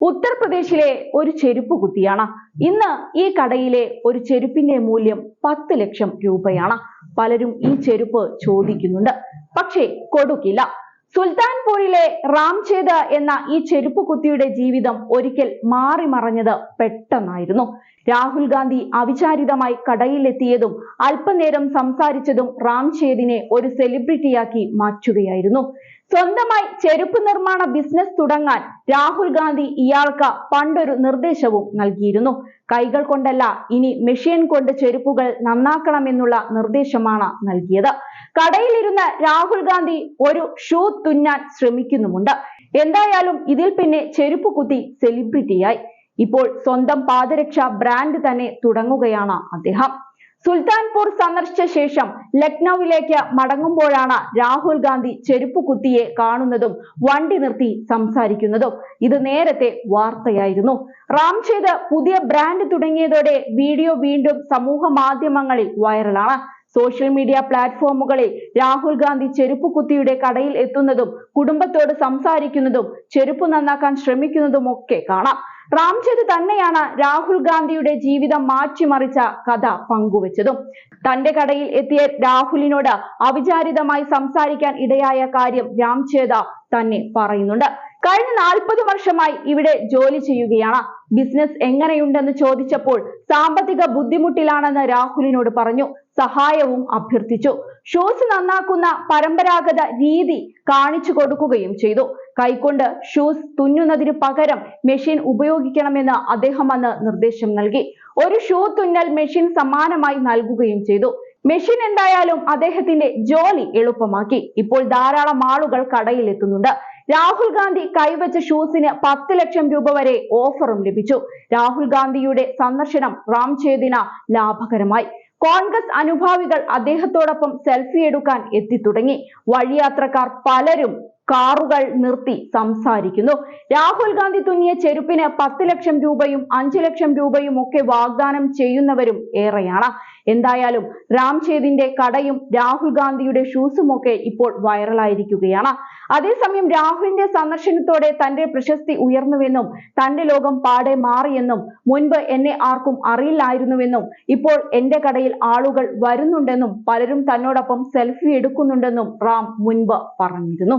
ഉത്തർപ്രദേശിലെ ഒരു ചെരുപ്പ് കുത്തിയാണ്. ഇന്ന് ഈ കടയിലെ ഒരു ചെരുപ്പിന്റെ മൂല്യം 10 ലക്ഷം രൂപയാണ്. പലരും ഈ ചെരുപ്പ് ചോദിക്കുന്നുണ്ട്, പക്ഷേ കൊടുക്കില്ല. സുൽത്താൻപൂരിലെ റാംചേദ് എന്ന ഈ ചെരുപ്പ് കുത്തിയുടെ ജീവിതം ഒരിക്കൽ മാറിമറഞ്ഞത് പെട്ടെന്നായിരുന്നു. രാഹുൽ ഗാന്ധി അവിചാരിതമായി കടയിലെത്തിയതും അല്പനേരം സംസാരിച്ചതും റാംചേദിനെ ഒരു സെലിബ്രിറ്റിയാക്കി മാറ്റുകയായിരുന്നു. സ്വന്തമായി ചെരുപ്പ് നിർമ്മാണ ബിസിനസ് തുടങ്ങാൻ രാഹുൽ ഗാന്ധി ഇയാൾക്ക് പണ്ടൊരു നിർദ്ദേശവും നൽകിയിരുന്നു. കൈകൾ കൊണ്ടല്ല, ഇനി മെഷീൻ കൊണ്ട് ചെരുപ്പുകൾ നന്നാക്കണമെന്നുള്ള നിർദ്ദേശമാണ് നൽകിയത്. കടയിലിരുന്ന് രാഹുൽ ഗാന്ധി ഒരു ഷൂ തുന്നാൻ ശ്രമിക്കുന്നുമുണ്ട്. എന്തായാലും ഇതിൽ പിന്നെ ചെരുപ്പ് കുത്തി സെലിബ്രിറ്റിയായി. ഇപ്പോൾ സ്വന്തം പാദരക്ഷ ബ്രാൻഡ് തന്നെ തുടങ്ങുകയാണ് അദ്ദേഹം. സുൽത്താൻപൂർ സന്ദർശിച്ച ശേഷം ലക്നൌവിലേക്ക് മടങ്ങുമ്പോഴാണ് രാഹുൽ ഗാന്ധി ചെരുപ്പ് കുത്തിയെ കാണുന്നതും വണ്ടി നിർത്തി സംസാരിക്കുന്നതും. ഇത് നേരത്തെ വാർത്തയായിരുന്നു. റാംചേദ് പുതിയ ബ്രാൻഡ് തുടങ്ങിയതോടെ വീഡിയോ വീണ്ടും സമൂഹ മാധ്യമങ്ങളിൽ വൈറലാണ്. സോഷ്യൽ മീഡിയ പ്ലാറ്റ്ഫോമുകളിൽ രാഹുൽ ഗാന്ധി ചെരുപ്പ് കുത്തിയുടെ കടയിൽ എത്തുന്നതും കുടുംബത്തോട് സംസാരിക്കുന്നതും ചെരുപ്പ് നന്നാക്കാൻ ശ്രമിക്കുന്നതും ഒക്കെ കാണാം. റാംചേദ് തന്നെയാണ് രാഹുൽ ഗാന്ധിയുടെ ജീവിതം മാറ്റിമറിച്ച കഥ പങ്കുവച്ചതും. തന്റെ കടയിൽ എത്തിയ രാഹുലിനോട് അവിചാരിതമായി സംസാരിക്കാൻ ഇടയായ കാര്യം റാംചേദ് തന്നെ പറയുന്നുണ്ട്. കഴിഞ്ഞ 40 വർഷമായി ഇവിടെ ജോലി ചെയ്യുകയാണ്. ബിസിനസ് എങ്ങനെയുണ്ടെന്ന് ചോദിച്ചപ്പോൾ സാമ്പത്തിക ബുദ്ധിമുട്ടിലാണെന്ന് രാഹുലിനോട് പറഞ്ഞു. സഹായവും അഭ്യർത്ഥിച്ചു. ഷൂസ് നന്നാക്കുന്ന പരമ്പരാഗത രീതി കാണിച്ചു കൊടുക്കുകയും ചെയ്തു. കൈകൊണ്ട് ഷൂസ് തുന്നുന്നതിന് പകരം മെഷീൻ ഉപയോഗിക്കണമെന്ന് അദ്ദേഹം അന്ന് നിർദ്ദേശം നൽകി. ഒരു ഷൂ തുന്നൽ മെഷീൻ സമ്മാനമായി നൽകുകയും ചെയ്തു. മെഷീൻ എന്തായാലും അദ്ദേഹത്തിന്റെ ജോലി എളുപ്പമാക്കി. ഇപ്പോൾ ധാരാളം ആളുകൾ കടയിൽ എത്തുന്നുണ്ട്. രാഹുൽ ഗാന്ധി കൈവച്ച ഷൂസിന് 10 ലക്ഷം രൂപ വരെ ഓഫറും ലഭിച്ചു. രാഹുൽ ഗാന്ധിയുടെ സന്ദർശനം റാംചേദിന് ലാഭകരമായി. കോൺഗ്രസ് അനുഭാവികൾ അദ്ദേഹത്തോടൊപ്പം സെൽഫി എടുക്കാൻ എത്തിത്തുടങ്ങി. വഴിയാത്രക്കാർ പലരും കാറുകൾ നിർത്തി സംസാരിക്കുന്നു. രാഹുൽ ഗാന്ധി തുന്നിയ ചെരുപ്പിന് 10 ലക്ഷം രൂപയും 5 ലക്ഷം രൂപയും ഒക്കെ വാഗ്ദാനം ചെയ്യുന്നവരും ഏറെയാണ്. എന്തായാലും റാംചേദിന്റെ കടയും രാഹുൽ ഗാന്ധിയുടെ ഷൂസും ഒക്കെ ഇപ്പോൾ വൈറലായിരിക്കുകയാണ്. അതേസമയം രാഹുലിന്റെ സന്ദർശനത്തോടെ തന്റെ പ്രശസ്തി ഉയർന്നുവെന്നും തന്റെ ലോകം പാടെ മാറിയെന്നും മുൻപ് എന്നെ ആർക്കും അറിയില്ലായിരുന്നുവെന്നും ഇപ്പോൾ എന്റെ കടയിൽ ആളുകൾ വരുന്നുണ്ടെന്നും പലരും തന്നോടൊപ്പം സെൽഫി എടുക്കുന്നുണ്ടെന്നും റാം മുൻപ് പറഞ്ഞിരുന്നു.